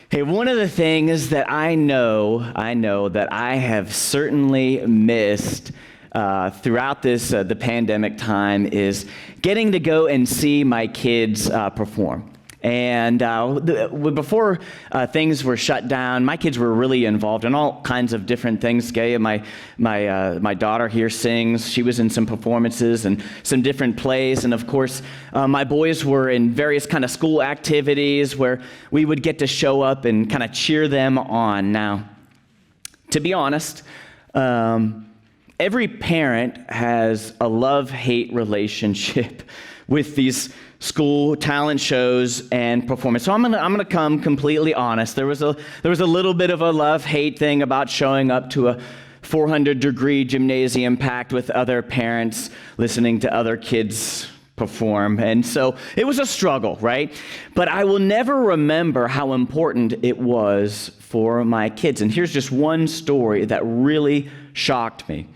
Hey, one of the things that I know that I have certainly missed throughout this the pandemic time is getting to go and see my kids perform. And before things were shut down, my kids were really involved in all kinds of different things. Gaia, my daughter here, sings. She was in some performances and some different plays. And of course, my boys were in various kind of school activities where we would get to show up and kind of cheer them on. Now, to be honest, every parent has a love-hate relationship with these school talent shows and performance. So I'm gonna come completely honest. There was a little bit of a love-hate thing about showing up to a 400-degree gymnasium packed with other parents listening to other kids perform. And so it was a struggle, right? But I will never remember how important it was for my kids. And here's just one story that really shocked me.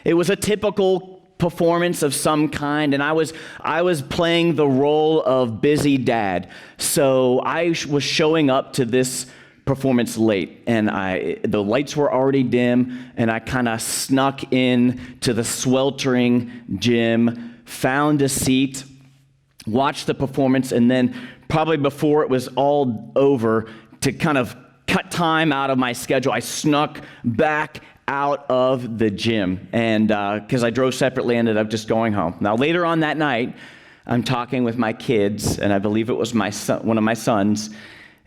It was a typical performance of some kind, and I was playing the role of busy dad. So I was showing up to this performance late, and the lights were already dim, and I kind of snuck in to the sweltering gym, found a seat, watched the performance, and then probably before it was all over, to kind of cut time out of my schedule, I snuck back out of the gym, and because I drove separately, ended up just going home. Now later on that night, I'm talking with my kids, and I believe it was my son, one of my sons,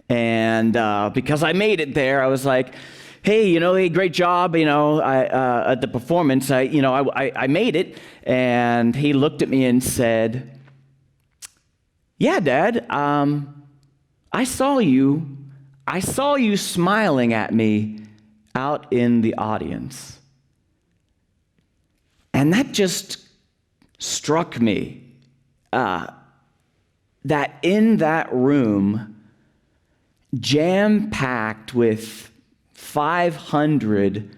and because I made it there, I was like, "Hey, hey, great job, at the performance. I made it." And he looked at me and said, "Yeah, Dad, I saw you smiling at me out in the audience." And that just struck me, that in that room, jam-packed with 500,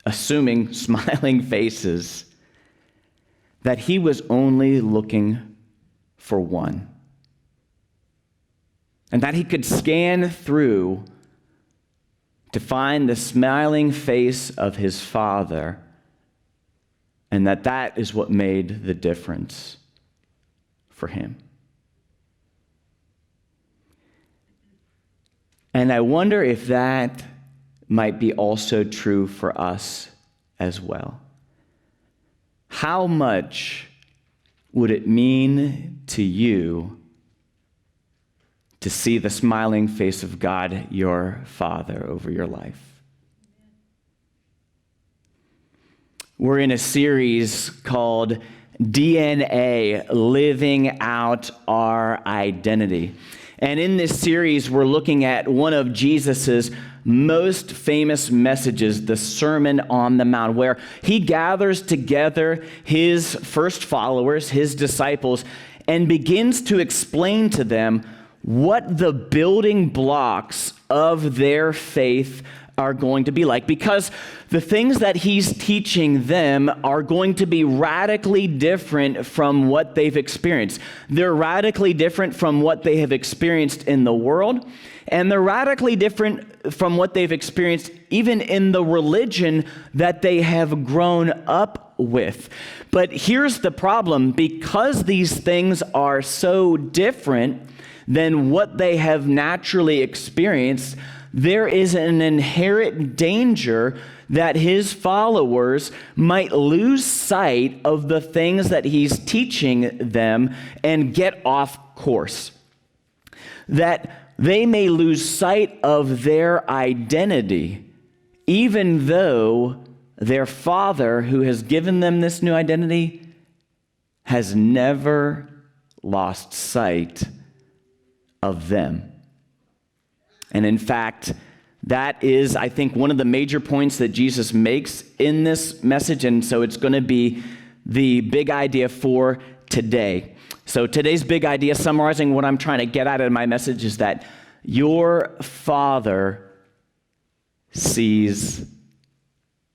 assuming smiling faces, that he was only looking for one. And that he could scan through to find the smiling face of his Father, and that is what made the difference for him. And I wonder if that might be also true for us as well. How much would it mean to you to see the smiling face of God, your Father, over your life? We're in a series called DNA, Living Out Our Identity. And in this series, we're looking at one of Jesus's most famous messages, the Sermon on the Mount, where he gathers together his first followers, his disciples, and begins to explain to them what the building blocks of their faith are going to be like. Because the things that he's teaching them are going to be radically different from what they've experienced. They're radically different from what they have experienced in the world, and they're radically different from what they've experienced even in the religion that they have grown up with. But here's the problem: because these things are so different than what they have naturally experienced, there is an inherent danger that his followers might lose sight of the things that he's teaching them and get off course. That they may lose sight of their identity, even though their Father, who has given them this new identity, has never lost sight of them. And in fact, that is, I think, one of the major points that Jesus makes in this message, and so it's going to be the big idea for today. So today's big idea, summarizing what I'm trying to get at in my message, is that your Father sees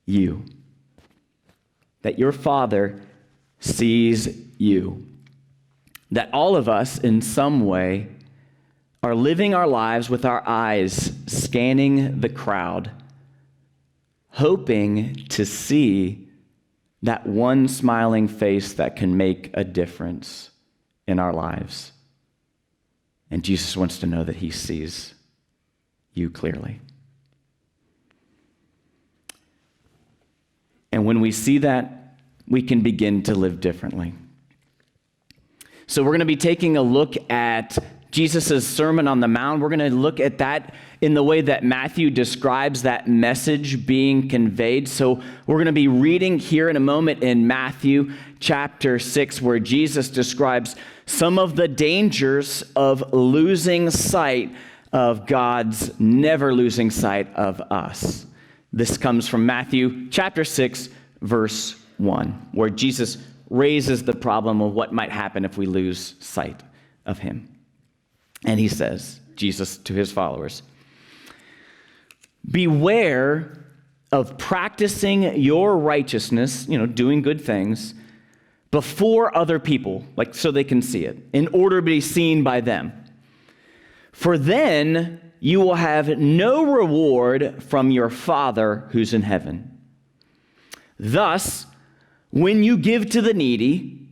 you. That your Father sees you. That all of us, in some way, are living our lives with our eyes scanning the crowd, hoping to see that one smiling face that can make a difference in our lives. And Jesus wants to know that he sees you clearly. And when we see that, we can begin to live differently. So we're going to be taking a look at Jesus' Sermon on the Mount. We're going to look at that in the way that Matthew describes that message being conveyed. So we're going to be reading here in a moment in Matthew chapter 6, where Jesus describes some of the dangers of losing sight of God's never losing sight of us. This comes from Matthew chapter 6, verse 1, where Jesus raises the problem of what might happen if we lose sight of him. And he says, Jesus to his followers, beware of practicing your righteousness, doing good things, before other people, like so they can see it, in order to be seen by them. For then you will have no reward from your Father who's in heaven. Thus, when you give to the needy,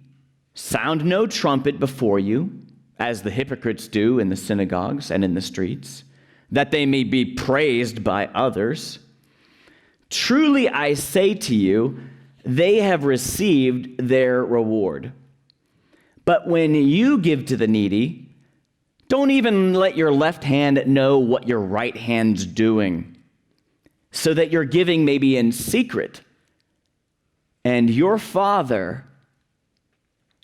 sound no trumpet before you, as the hypocrites do in the synagogues and in the streets, that they may be praised by others. Truly I say to you, they have received their reward. But when you give to the needy, don't even let your left hand know what your right hand's doing, so that your giving may be in secret. And your Father,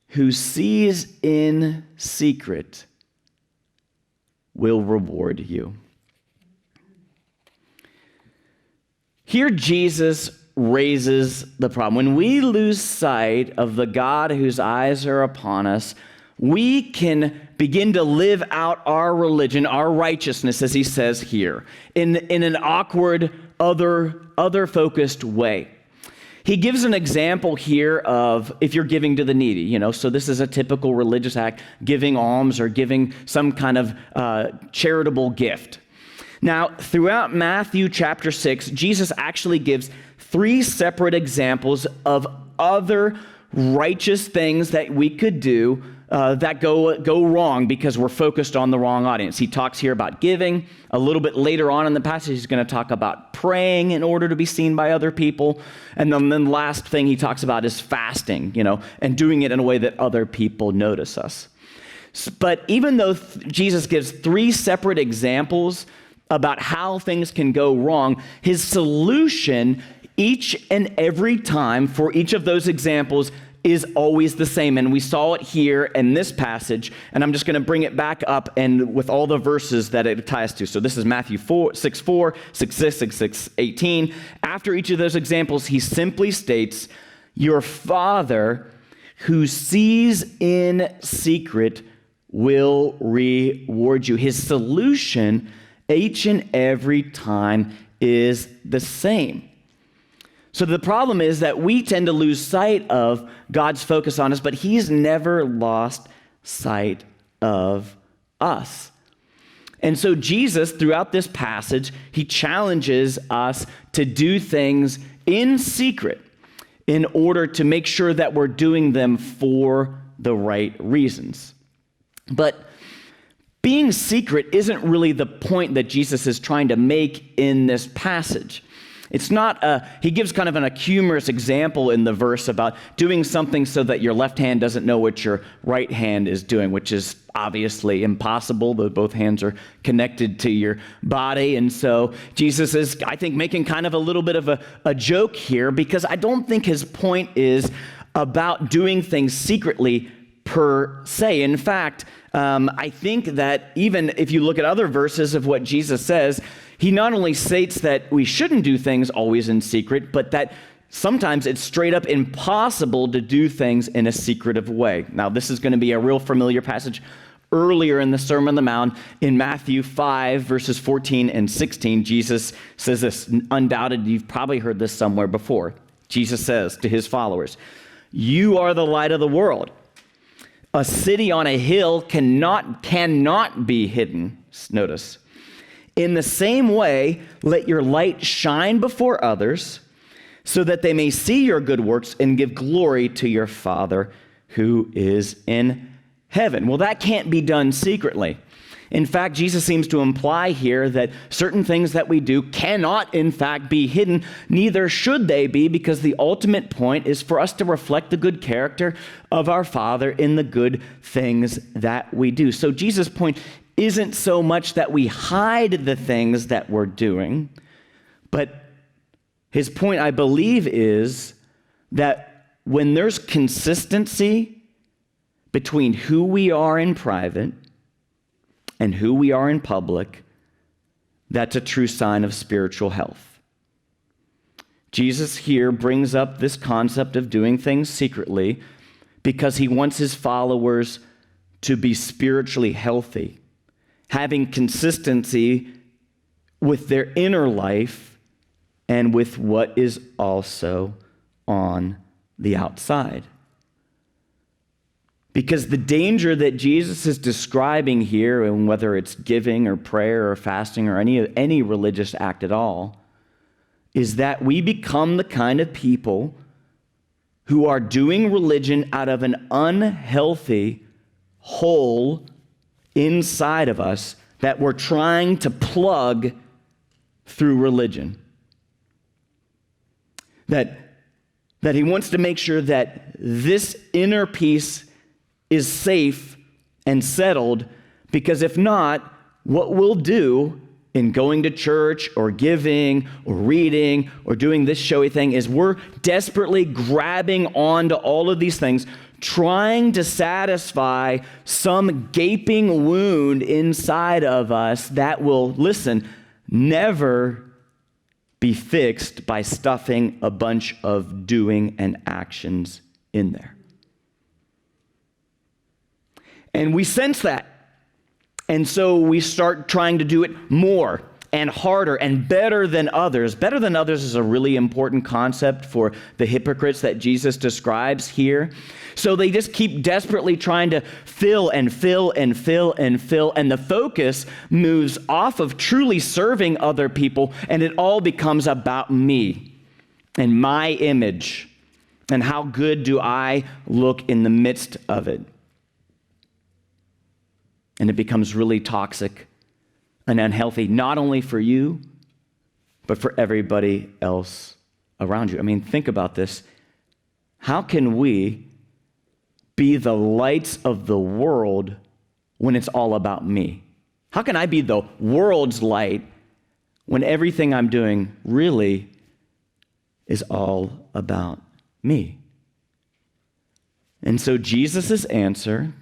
who sees in secret, will reward you. Here Jesus raises the problem. When we lose sight of the God whose eyes are upon us, we can begin to live out our religion, our righteousness, as he says here, in an awkward, other-focused way. He gives an example here of if you're giving to the needy, so this is a typical religious act, giving alms or giving some kind of charitable gift. Now, throughout Matthew chapter 6, Jesus actually gives 3 separate examples of other righteous things that we could do that go wrong because we're focused on the wrong audience. He talks here about giving. A little bit later on in the passage, he's going to talk about praying in order to be seen by other people. And then the last thing he talks about is fasting, and doing it in a way that other people notice us. But even though Jesus gives 3 separate examples about how things can go wrong, his solution each and every time for each of those examples is always the same. And we saw it here in this passage, and I'm just going to bring it back up and with all the verses that it ties to. So this is Matthew 6:4, 6:6, 6:18. After each of those examples, he simply states, your Father who sees in secret will reward you. His solution each and every time is the same. So the problem is that we tend to lose sight of God's focus on us, but he's never lost sight of us. And so Jesus, throughout this passage, he challenges us to do things in secret in order to make sure that we're doing them for the right reasons. But being secret isn't really the point that Jesus is trying to make in this passage. It's not he gives kind of an humorous example in the verse about doing something so that your left hand doesn't know what your right hand is doing, which is obviously impossible. Both hands are connected to your body. And so Jesus is, I think, making kind of a little bit of a joke here, because I don't think his point is about doing things secretly per se. In fact, I think that even if you look at other verses of what Jesus says, he not only states that we shouldn't do things always in secret, but that sometimes it's straight up impossible to do things in a secretive way. Now, this is going to be a real familiar passage earlier in the Sermon on the Mount. In Matthew 5, verses 14 and 16, Jesus says this. Undoubtedly, you've probably heard this somewhere before. Jesus says to his followers, "You are the light of the world. A city on a hill cannot be hidden. Notice. In the same way, let your light shine before others, so that they may see your good works and give glory to your Father who is in heaven. Well, that can't be done secretly. In fact, Jesus seems to imply here that certain things that we do cannot, in fact, be hidden. Neither should they be, because the ultimate point is for us to reflect the good character of our Father in the good things that we do. So Jesus' point isn't so much that we hide the things that we're doing, but his point, I believe, is that when there's consistency between who we are in private and who we are in public, that's a true sign of spiritual health. Jesus here brings up this concept of doing things secretly because he wants his followers to be spiritually healthy, having consistency with their inner life and with what is also on the outside. Because the danger that Jesus is describing here, and whether it's giving or prayer or fasting or any religious act at all, is that we become the kind of people who are doing religion out of an unhealthy hole inside of us that we're trying to plug through religion. That he wants to make sure that this inner peace is safe and settled, because if not, what we'll do in going to church or giving or reading or doing this showy thing is we're desperately grabbing onto all of these things, trying to satisfy some gaping wound inside of us that will, listen, never be fixed by stuffing a bunch of doing and actions in there. And we sense that. And so we start trying to do it more and harder and better than others. Better than others is a really important concept for the hypocrites that Jesus describes here. So they just keep desperately trying to fill and fill and fill and fill. And the focus moves off of truly serving other people, and it all becomes about me and my image and how good do I look in the midst of it. And it becomes really toxic and unhealthy, not only for you, but for everybody else around you. I mean, think about this. How can we be the lights of the world when it's all about me? How can I be the world's light when everything I'm doing really is all about me? And so Jesus' answer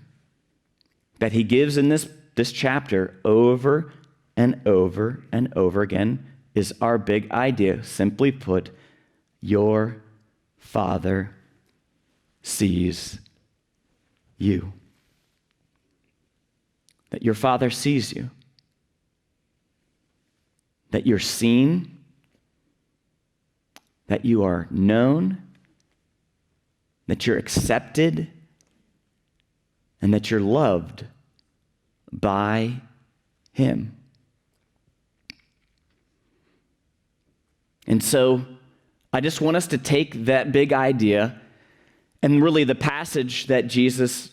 that he gives in this chapter over and over and over again is our big idea. Simply put, your Father sees you. That your Father sees you. That you're seen. That you are known. That you're accepted. And that you're loved by him. And so I just want us to take that big idea and really the passage that Jesus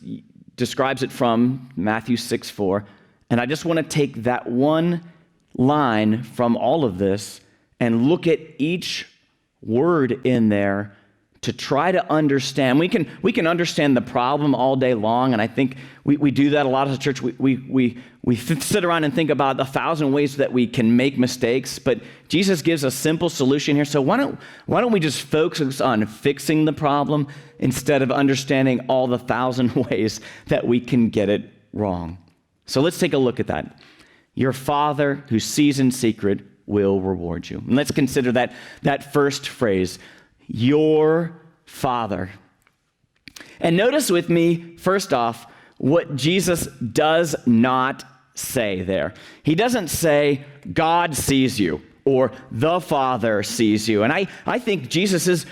describes it from, Matthew 6:4, and I just want to take that one line from all of this and look at each word in there to try to understand. We can understand the problem all day long, and I think we do that a lot as a church. We sit around and think about 1,000 ways that we can make mistakes, but Jesus gives a simple solution here. So why don't we just focus on fixing the problem instead of understanding all the 1,000 ways that we can get it wrong? So let's take a look at that. Your Father who sees in secret will reward you. And let's consider that first phrase, your Father. And notice with me, first off, what Jesus does not say there. He doesn't say, God sees you, or the Father sees you. And I think Jesus is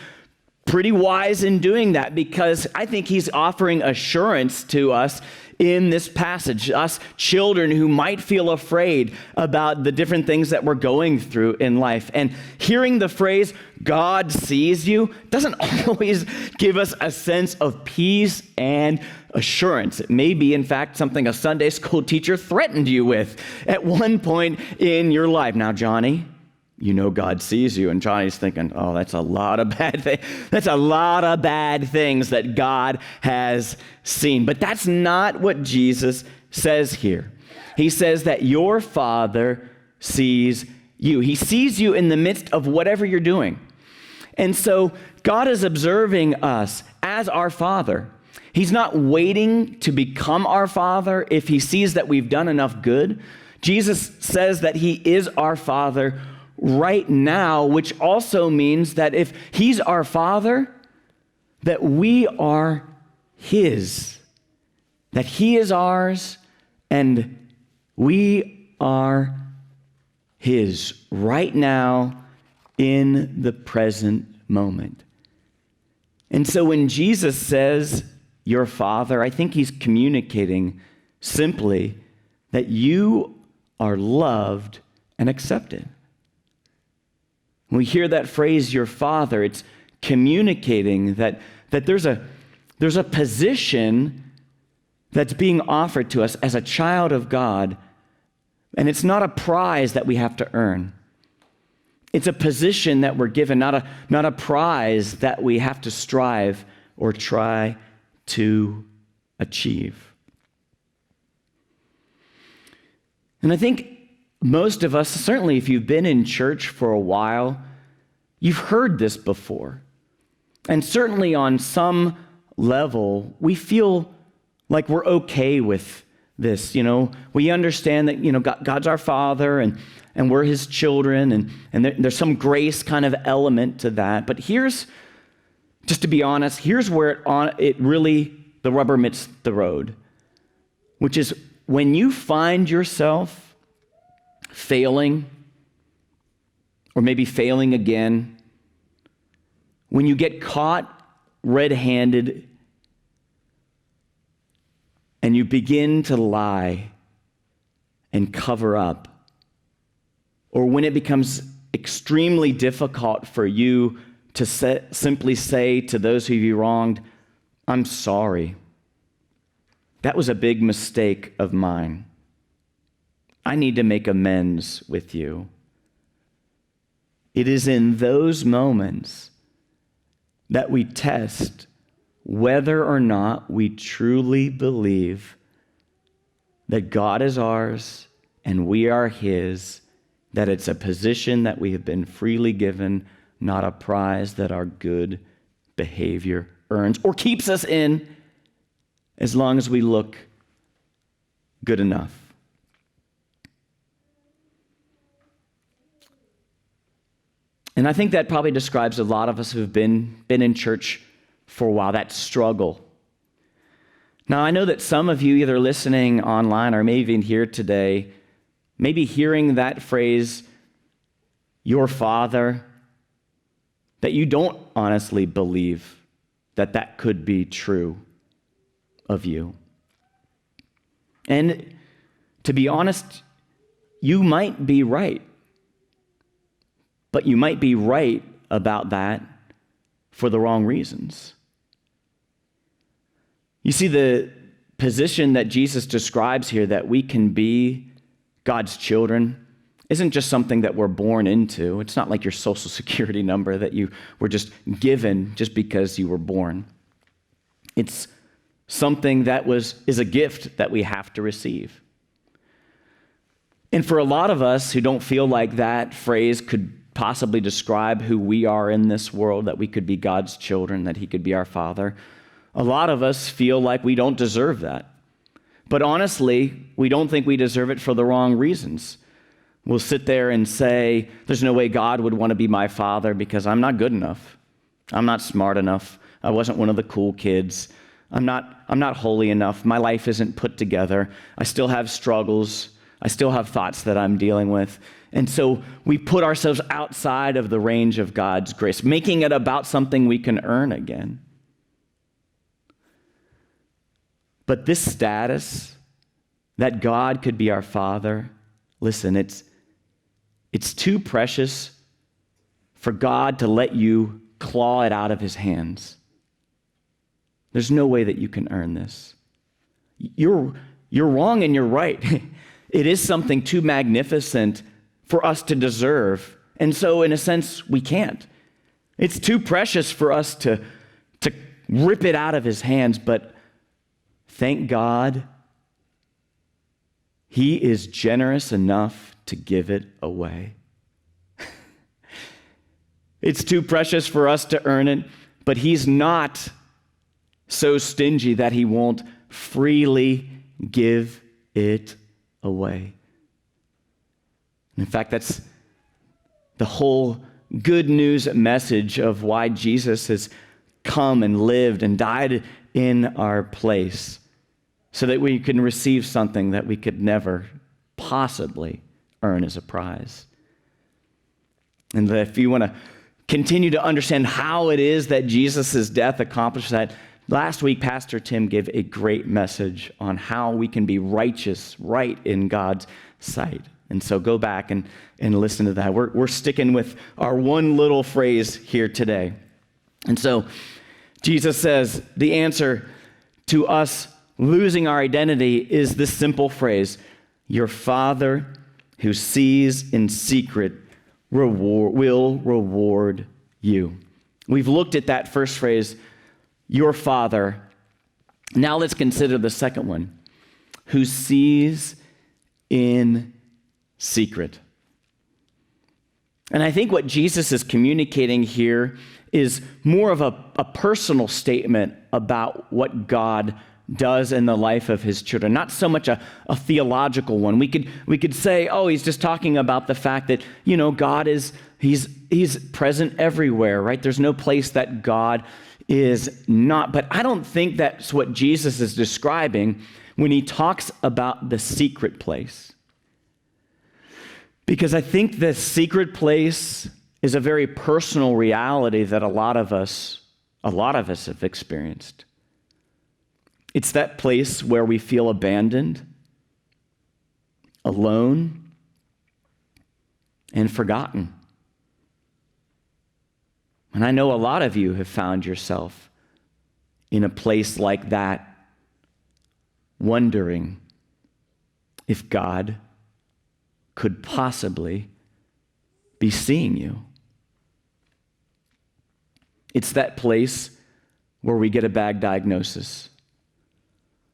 pretty wise in doing that, because I think he's offering assurance to us in this passage, us children who might feel afraid about the different things that we're going through in life. And hearing the phrase, God sees you, doesn't always give us a sense of peace and assurance. It may be, in fact, something a Sunday school teacher threatened you with at one point in your life. Now, Johnny, you know God sees you. And Johnny's thinking, oh, that's a lot of bad things. That's a lot of bad things that God has seen. But that's not what Jesus says here. He says that your Father sees you. He sees you in the midst of whatever you're doing. And so God is observing us as our Father. He's not waiting to become our Father if he sees that we've done enough good. Jesus says that he is our Father right now, which also means that if he's our Father, that we are his, that he is ours and we are his right now in the present moment. And so when Jesus says, your Father, I think he's communicating simply that you are loved and accepted. When we hear that phrase, your Father, it's communicating that there's a position that's being offered to us as a child of God, and it's not a prize that we have to earn. It's a position that we're given, not a prize that we have to strive or try to achieve. And I think most of us, certainly if you've been in church for a while, you've heard this before. And certainly on some level, we feel like we're okay with this. We understand that, God's our Father and we're his children, and there's some grace kind of element to that. But here's, just to be honest, here's where the rubber meets the road, which is when you find yourself failing, or maybe failing again, when you get caught red-handed and you begin to lie and cover up, or when it becomes extremely difficult for you to simply say to those who you wronged, I'm sorry. That was a big mistake of mine. I need to make amends with you. It is in those moments that we test whether or not we truly believe that God is ours and we are his, that it's a position that we have been freely given, not a prize that our good behavior earns or keeps us in, as long as we look good enough. And I think that probably describes a lot of us who've been in church for a while, that struggle. Now, I know that some of you, either listening online or maybe even here today, maybe hearing that phrase, your Father, that you don't honestly believe that could be true of you. And to be honest, you might be right. But you might be right about that for the wrong reasons. You see, the position that Jesus describes here, that we can be God's children, isn't just something that we're born into. It's not like your social security number that you were just given just because you were born. It's something that is a gift that we have to receive. And for a lot of us who don't feel like that phrase could possibly describe who we are in this world, that we could be God's children, that he could be our Father, a lot of us feel like we don't deserve that. But honestly, we don't think we deserve it for the wrong reasons. We'll sit there and say, there's no way God would want to be my Father because I'm not good enough. I'm not smart enough. I wasn't one of the cool kids. I'm not holy enough. My life isn't put together. I still have struggles. I still have thoughts that I'm dealing with. And so we put ourselves outside of the range of God's grace, making it about something we can earn again. But this status, that God could be our Father, listen, it's too precious for God to let you claw it out of his hands. There's no way that you can earn this. You're wrong and you're right. It is something too magnificent for us to deserve. And so, in a sense, we can't. It's too precious for us to rip it out of his hands, but thank God, he is generous enough to give it away. It's too precious for us to earn it, but he's not so stingy that he won't freely give it away. In fact, that's the whole good news message of why Jesus has come and lived and died in our place, so that we can receive something that we could never possibly earn as a prize. And if you want to continue to understand how it is that Jesus' death accomplished that, last week Pastor Tim gave a great message on how we can be righteous, right in God's sight. And so go back and listen to that. We're sticking with our one little phrase here today. And so Jesus says the answer to us losing our identity is this simple phrase: your Father who sees in secret will reward you. We've looked at that first phrase, your Father. Now let's consider the second one, who sees in secret. And I think what Jesus is communicating here is more of a personal statement about what God does in the life of his children, not so much a theological one. We could say, oh, he's just talking about the fact that, God he's present everywhere, right? There's no place that God is not. But I don't think that's what Jesus is describing when he talks about the secret place. Because I think the secret place is a very personal reality that a lot of us have experienced. It's that place where we feel abandoned, alone, and forgotten. And I know a lot of you have found yourself in a place like that, wondering if God could possibly be seeing you. It's that place where we get a bad diagnosis.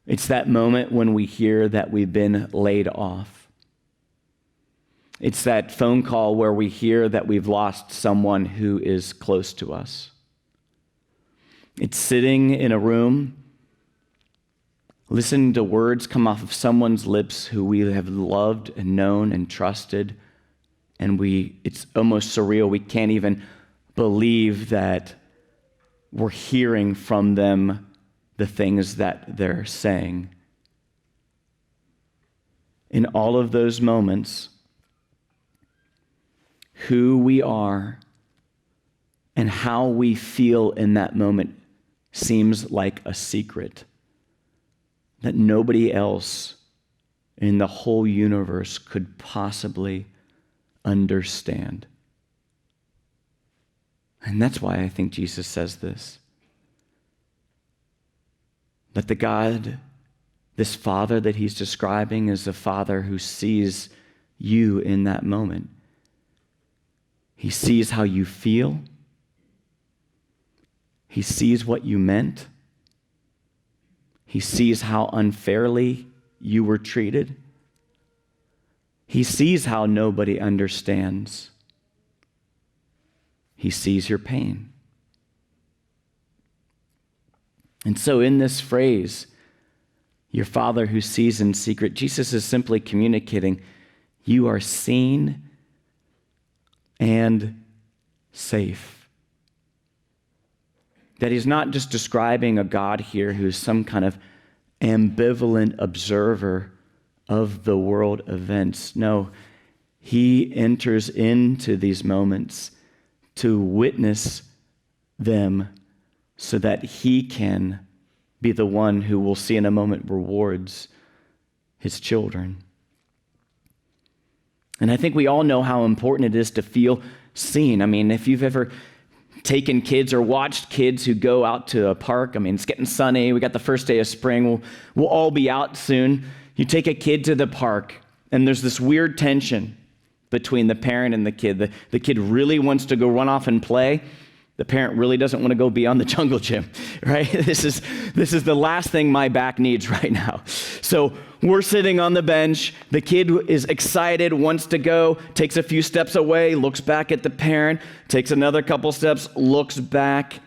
It's that moment when we hear that we've been laid off. It's that phone call where we hear that we've lost someone who is close to us. It's sitting in a room, listening to words come off of someone's lips who we have loved and known and trusted, and it's almost surreal. We can't even believe that we're hearing from them the things that they're saying. In all of those moments, who we are and how we feel in that moment seems like a secret that nobody else in the whole universe could possibly understand. And that's why I think Jesus says this. That the God, this Father that he's describing, is a Father who sees you in that moment. He sees how you feel. He sees what you meant. He sees how unfairly you were treated. He sees how nobody understands. He sees your pain. And so in this phrase, your Father who sees in secret, Jesus is simply communicating, you are seen and safe. That he's not just describing a God here who's some kind of ambivalent observer of the world events. No, he enters into these moments to witness them so that he can be the one who we'll see in a moment rewards his children. And I think we all know how important it is to feel seen. I mean, if you've ever taken kids or watched kids who go out to a park, I mean, it's getting sunny. We got the first day of spring. We'll all be out soon. You take a kid to the park, and there's this weird tension between the parent and the kid. The kid really wants to go run off and play. The parent really doesn't want to go beyond the jungle gym, right? This is the last thing my back needs right now. So we're sitting on the bench. The kid is excited, wants to go, takes a few steps away, looks back at the parent, takes another couple steps, looks back,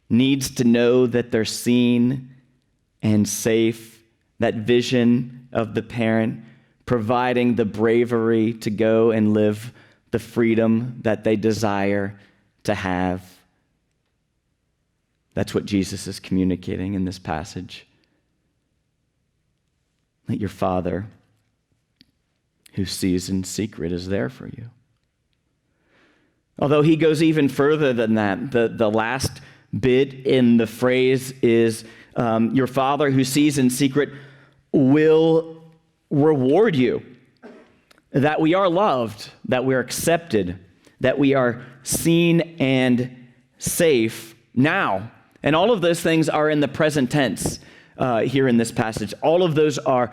needs to know that they're seen and safe. That vision of the parent providing the bravery to go and live the freedom that they desire to have. That's what Jesus is communicating in this passage. That your Father who sees in secret is there for you. Although he goes even further than that, the last bit in the phrase is your Father who sees in secret will reward you. That we are loved, that we are accepted, that we are seen and safe now. And all of those things are in the present tense here in this passage. All of those are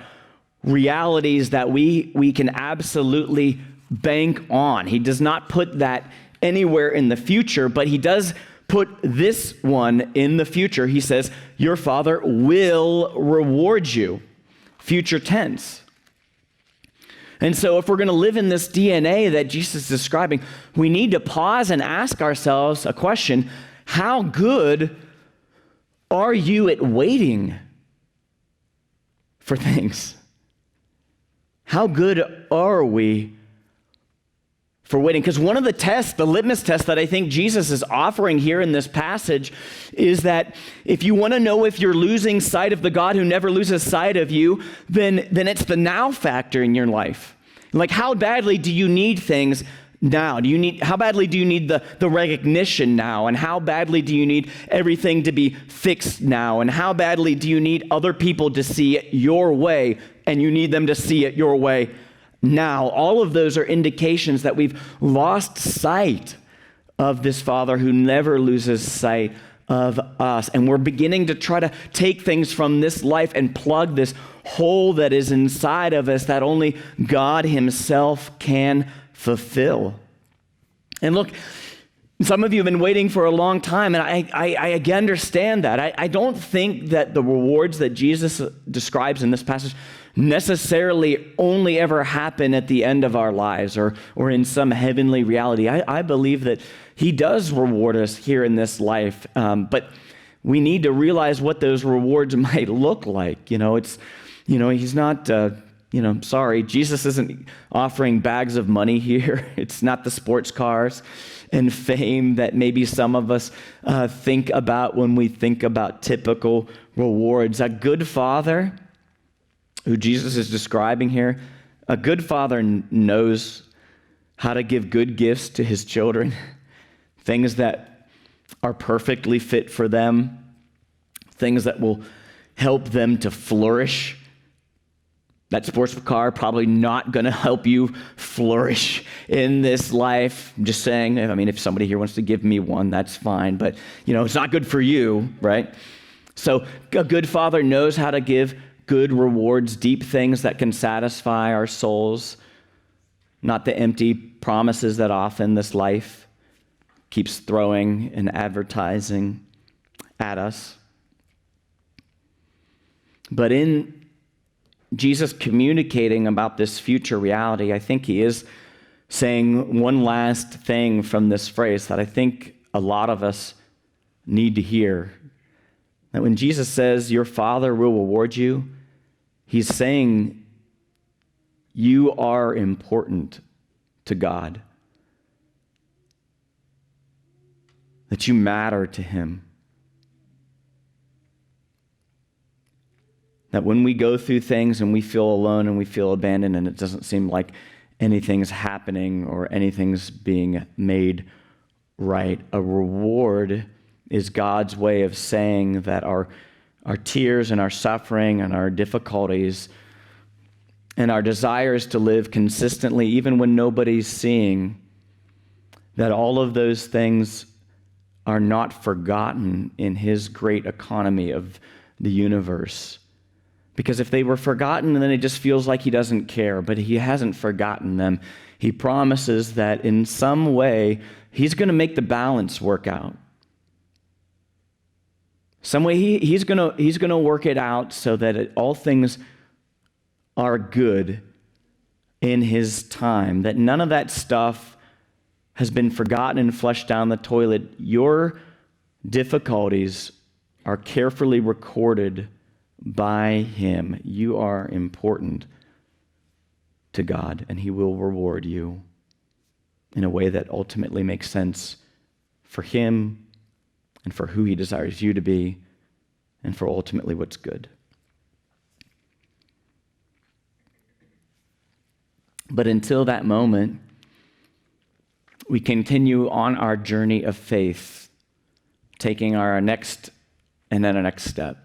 realities that we can absolutely bank on. He does not put that anywhere in the future, but he does put this one in the future. He says, your Father will reward you. Future tense. And so if we're going to live in this DNA that Jesus is describing, we need to pause and ask ourselves a question: how good are you at waiting for things? How good are we for waiting? Because one of the tests, the litmus test that I think Jesus is offering here in this passage is that if you want to know if you're losing sight of the God who never loses sight of you, then it's the now factor in your life. Like, how badly do you need things now? How badly do you need the recognition now? And how badly do you need everything to be fixed now? And how badly do you need other people to see it your way, and you need them to see it your way now? All of those are indications that we've lost sight of this Father who never loses sight of us. And we're beginning to try to take things from this life and plug this hole that is inside of us that only God himself can fulfill. And look, some of you have been waiting for a long time, and I understand that. I don't think that the rewards that Jesus describes in this passage necessarily only ever happen at the end of our lives or in some heavenly reality. I believe that he does reward us here in this life, but we need to realize what those rewards might look like. He's not, sorry, Jesus isn't offering bags of money here. It's not the sports cars and fame that maybe some of us think about when we think about typical rewards. A good father, who Jesus is describing here, a good father knows how to give good gifts to his children, things that are perfectly fit for them, things that will help them to flourish. That sports car probably not going to help you flourish in this life. I'm just saying, if somebody here wants to give me one, that's fine. But, it's not good for you, right? So a good father knows how to give good rewards, deep things that can satisfy our souls, not the empty promises that often this life keeps throwing and advertising at us. But in Jesus communicating about this future reality, I think he is saying one last thing from this phrase that I think a lot of us need to hear. That when Jesus says, your Father will reward you, he's saying you are important to God. That you matter to him. That when we go through things and we feel alone and we feel abandoned and it doesn't seem like anything's happening or anything's being made right, a reward is God's way of saying that our tears and our suffering and our difficulties and our desires to live consistently, even when nobody's seeing, that all of those things are not forgotten in his great economy of the universe. Because if they were forgotten, then it just feels like he doesn't care, but he hasn't forgotten them. He promises that in some way, he's going to make the balance work out. Some way he's going to work it out so that all things are good in his time, that none of that stuff has been forgotten and flushed down the toilet. Your difficulties are carefully recorded by him. You are important to God, and he will reward you in a way that ultimately makes sense for him and for who he desires you to be and for ultimately what's good. But until that moment, we continue on our journey of faith, taking our next and then our next step.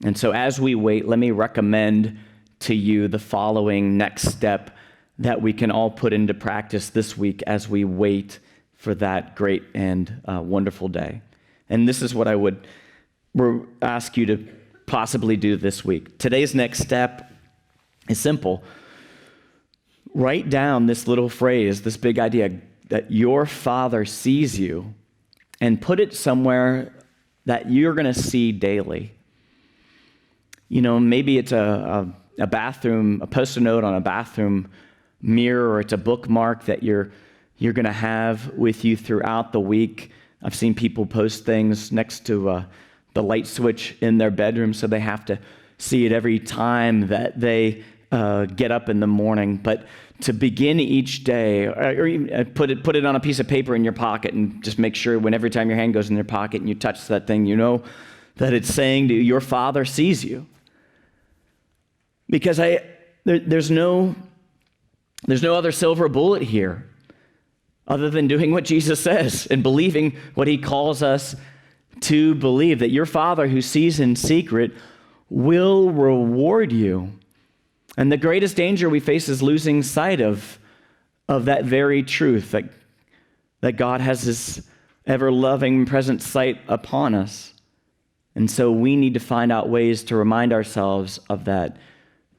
And so as we wait, let me recommend to you the following next step that we can all put into practice this week as we wait for that great and wonderful day. And this is what I would ask you to possibly do this week. Today's next step is simple. Write down this little phrase, this big idea, that your Father sees you, and put it somewhere that you're going to see daily. You know, maybe it's a bathroom, a post-it note on a bathroom mirror, or it's a bookmark that you're going to have with you throughout the week. I've seen people post things next to the light switch in their bedroom, so they have to see it every time that they get up in the morning. But to begin each day, or even put it on a piece of paper in your pocket, and just make sure when every time your hand goes in your pocket and you touch that thing, you know that it's saying to you, your Father sees you. Because there's no other silver bullet here other than doing what Jesus says and believing what he calls us to believe, that your Father who sees in secret will reward you. And the greatest danger we face is losing sight of that very truth, that God has his ever-loving present sight upon us. And so we need to find out ways to remind ourselves of that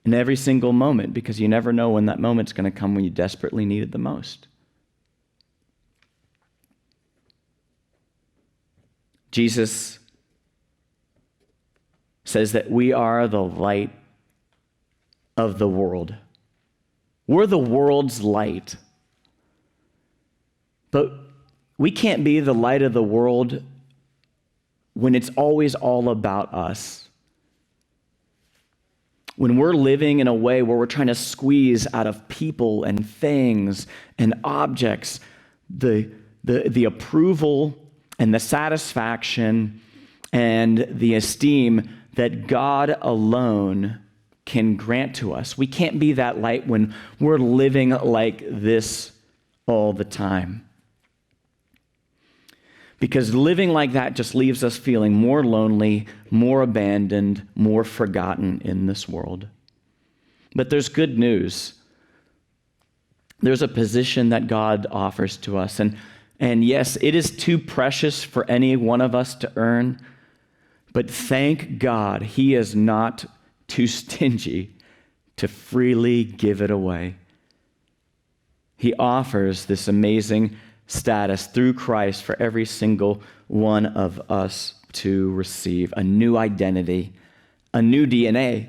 in every single moment, because you never know when that moment's going to come when you desperately need it the most. Jesus says that we are the light of the world. We're the world's light. But we can't be the light of the world when it's always all about us. When we're living in a way where we're trying to squeeze out of people and things and objects the approval and the satisfaction and the esteem that God alone can grant to us. We can't be that light when we're living like this all the time. Because living like that just leaves us feeling more lonely, more abandoned, more forgotten in this world. But there's good news. There's a position that God offers to us. And yes, it is too precious for any one of us to earn. But thank God he is not too stingy to freely give it away. He offers this amazing status through Christ for every single one of us to receive. A new identity, a new DNA.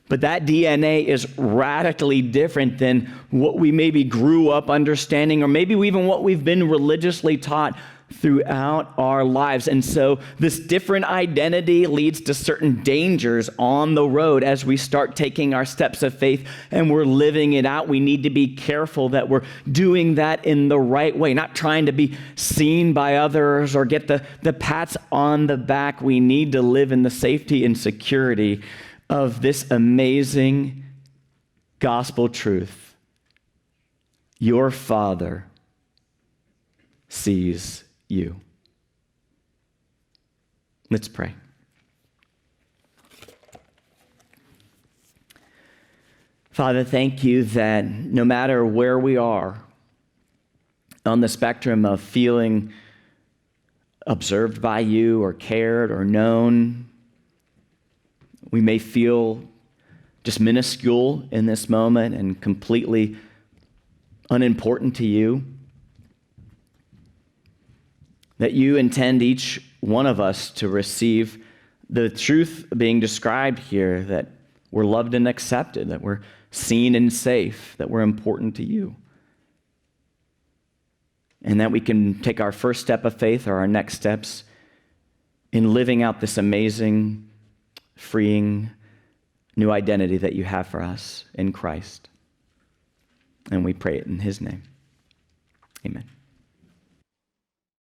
But that DNA is radically different than what we maybe grew up understanding, or maybe even what we've been religiously taught. throughout our lives. And so this different identity leads to certain dangers on the road as we start taking our steps of faith and we're living it out. We need to be careful that we're doing that in the right way, not trying to be seen by others or get the pats on the back. We need to live in the safety and security of this amazing gospel truth. Your Father sees you. Let's pray. Father, thank you that no matter where we are on the spectrum of feeling observed by you or cared or known, we may feel just minuscule in this moment and completely unimportant to you, that you intend each one of us to receive the truth being described here, that we're loved and accepted, that we're seen and safe, that we're important to you. And that we can take our first step of faith or our next steps in living out this amazing, freeing, new identity that you have for us in Christ. And we pray it in his name. Amen.